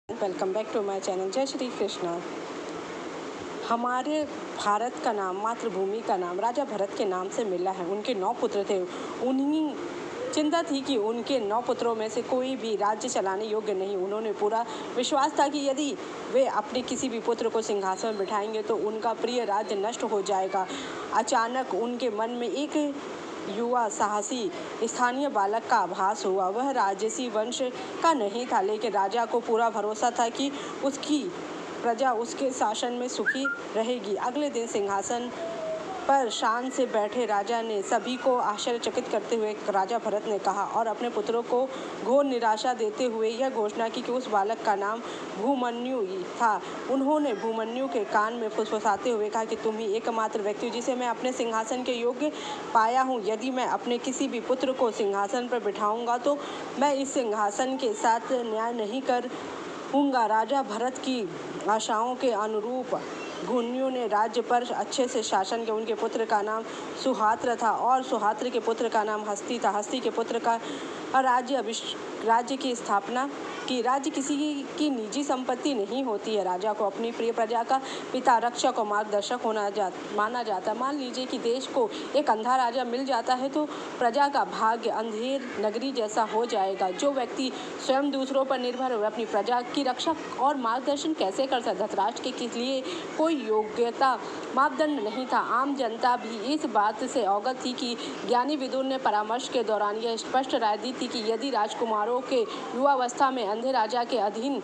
Welcome back to my channel. जय श्री कृष्णा। हमारे भारत का नाम, मातृभूमि का नाम राजा भरत के नाम से मिला है। उनके 9 पुत्र थे। उन्हीं चिंता थी कि उनके 9 पुत्रों में से कोई भी राज्य चलाने योग्य नहीं। उन्होंने पूरा विश्वास था कि यदि वे अपने किसी भी पुत्र को सिंहासन पर बिठाएंगे तो उनका प्रिय राज्य नष्ट हो जाएगा। अचानक उनके मन में एक युवा साहसी स्थानीय बालक का आभास हुआ। वह राजसी वंश का नहीं था, लेकिन राजा को पूरा भरोसा था कि उसकी प्रजा उसके शासन में सुखी रहेगी। अगले दिन सिंहासन पर शान से बैठे राजा ने सभी को आश्चर्यचकित करते हुए राजा भरत ने कहा और अपने पुत्रों को घोर निराशा देते हुए यह घोषणा की कि उस बालक का नाम भूमन्यु था। उन्होंने भूमन्यु के कान में फुसफुसाते हुए कहा कि तुम ही एकमात्र व्यक्ति हो जिसे मैं अपने सिंहासन के योग्य पाया हूँ। यदि मैं अपने किसी भी पुत्र को सिंहासन पर बिठाऊंगा तो मैं इस सिंहासन के साथ न्याय नहीं करूँगा। राजा भरत की आशाओं के अनुरूप भूमन्यु ने राज्य पर अच्छे से शासन किया। उनके पुत्र का नाम सुहात्र था और सुहात्र के पुत्र का नाम हस्ती था। हस्ती के पुत्र का राज्य की स्थापना की। राज्य किसी की निजी संपत्ति नहीं होती है। राजा को अपनी प्रिय प्रजा का पिता, रक्षक और मार्गदर्शक माना जाता है। मान लीजिए कि देश को एक अंधा राजा मिल जाता है तो प्रजा का भाग्य अंधेर नगरी जैसा हो जाएगा। जो व्यक्ति स्वयं दूसरों पर निर्भर हो अपनी प्रजा की रक्षा और मार्गदर्शन कैसे कर सकता? धृतराष्ट्र के लिए कोई योग्यता मापदंड नहीं था। आम जनता भी इस बात से अवगत थी कि ज्ञानी विदुर ने परामर्श के दौरान यह स्पष्ट राय दी थी कि यदि राजकुमारों के युवावस्था में अंधे राजा के अधीन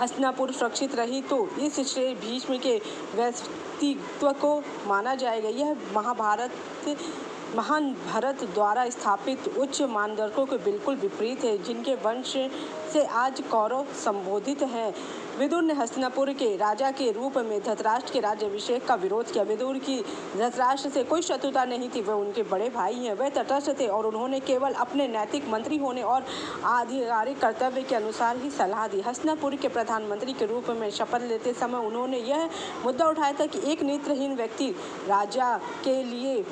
हस्तिनापुर सुरक्षित रही तो इस श्रेय भीष्म के व्यक्तित्व को माना जाएगा। यह महान भरत द्वारा स्थापित उच्च मानदंडों के बिल्कुल विपरीत है, जिनके वंश से आज कौरव संबोधित हैं। विदुर ने हस्तिनापुर के राजा के रूप में धृतराष्ट्र के राज्याभिषेक का विरोध किया। विदुर की धृतराष्ट्र से कोई शत्रुता नहीं थी। वे उनके बड़े भाई हैं। वे तटस्थ थे और उन्होंने केवल अपने नैतिक मंत्री होने और आधिकारिक कर्तव्य के अनुसार ही सलाह दी। हस्तिनापुर के प्रधानमंत्री के रूप में शपथ लेते समय उन्होंने यह मुद्दा उठाया था कि एक नेत्रहीन व्यक्ति राजा के लिए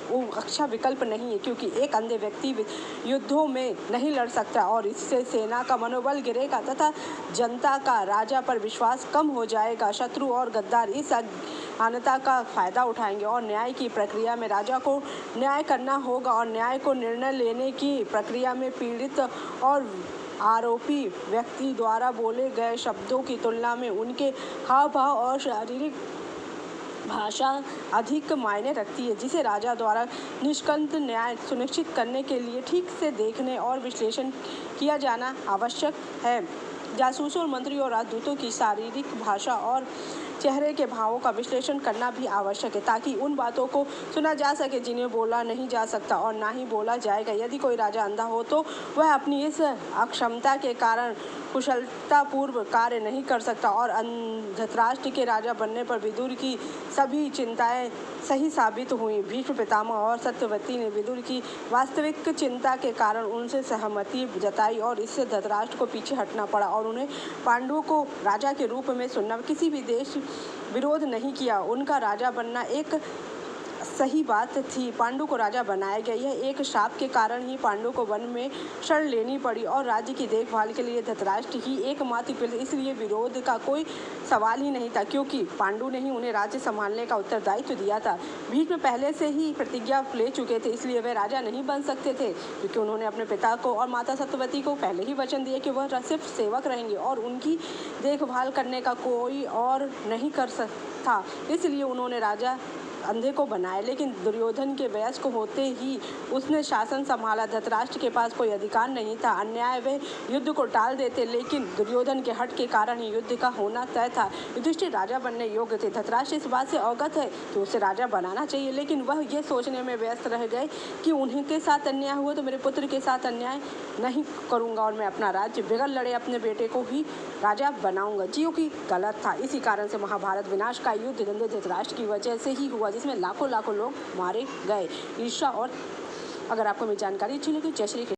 अच्छा विकल्प नहीं है, क्योंकि एक अंधे व्यक्ति युद्धों में नहीं लड़ सकता और इससे सेना का मनोबल गिरेगा तथा जनता का राजा पर विश्वास कम हो जाएगा। शत्रु और गद्दार इस अज्ञानता का फायदा उठाएंगे और न्याय की प्रक्रिया में राजा को न्याय करना होगा और न्याय को निर्णय लेने की प्रक्रिया में पीड़ित और आरोपी व्यक्ति द्वारा बोले गए शब्दों की तुलना में उनके हाव भाव और शारीरिक भाषा अधिक मायने रखती है, जिसे राजा द्वारा निष्कंट न्याय सुनिश्चित करने के लिए ठीक से देखने और विश्लेषण किया जाना आवश्यक है। जासूसों और मंत्रियों और राजदूतों की शारीरिक भाषा और चेहरे के भावों का विश्लेषण करना भी आवश्यक है, ताकि उन बातों को सुना जा सके जिन्हें बोला नहीं जा सकता और ना ही बोला जाएगा। यदि कोई राजा अंधा हो तो वह अपनी इस अक्षमता के कारण कुशलतापूर्व कार्य नहीं कर सकता और धृतराष्ट्र के राजा बनने पर विदुर की सभी चिंताएं सही साबित हुई। भीष्म पितामह और सत्यवती ने विदुर की वास्तविक चिंता के कारण उनसे सहमति जताई और इससे धृतराष्ट्र को पीछे हटना पड़ा और उन्हें पांडवों को राजा के रूप में सुनना। किसी भी देश विरोध नहीं किया। उनका राजा बनना एक सही बात थी। पांडु को राजा बनाया गया। यह एक शाप के कारण ही पांडु को वन में शरण लेनी पड़ी और राज्य की देखभाल के लिए धृतराष्ट्र ही एकमात्र विकल्प। इसलिए विरोध का कोई सवाल ही नहीं था, क्योंकि पांडु ने ही उन्हें राज्य संभालने का उत्तरदायित्व दिया था। भीष्म पहले से ही प्रतिज्ञा ले चुके थे, इसलिए वे राजा नहीं बन सकते थे, क्योंकि उन्होंने अपने पिता को और माता सत्यवती को पहले ही वचन दिया कि वह सिर्फ सेवक रहेंगे और उनकी देखभाल करने का कोई और नहीं कर सकता। इसलिए उन्होंने राजा अंधे को बनाया। लेकिन दुर्योधन के वयस्क होते ही उसने शासन संभाला। धृतराष्ट्र के पास कोई अधिकार नहीं था। अन्याय वे युद्ध को टाल देते, लेकिन दुर्योधन के हट के कारण ही युद्ध का होना तय था। युधिष्ठिर राजा बनने योग्य थे। धृतराष्ट्र इस बात से अवगत है कि उसे राजा बनाना चाहिए, लेकिन वह ये सोचने में व्यस्त रह गए कि उनके साथ अन्याय हुआ तो मेरे पुत्र के साथ अन्याय नहीं करूँगा और मैं अपना राज्य बिगड़ लड़े अपने बेटे को ही राजा बनाऊंगा, जो कि गलत था। इसी कारण से महाभारत विनाश का युद्ध धृतराष्ट्र की वजह से ही हुआ, जिसमें लाखों लोग मारे गए। ईर्ष्या और अगर आपको मेरी जानकारी अच्छी लगी, जय श्री कृष्ण।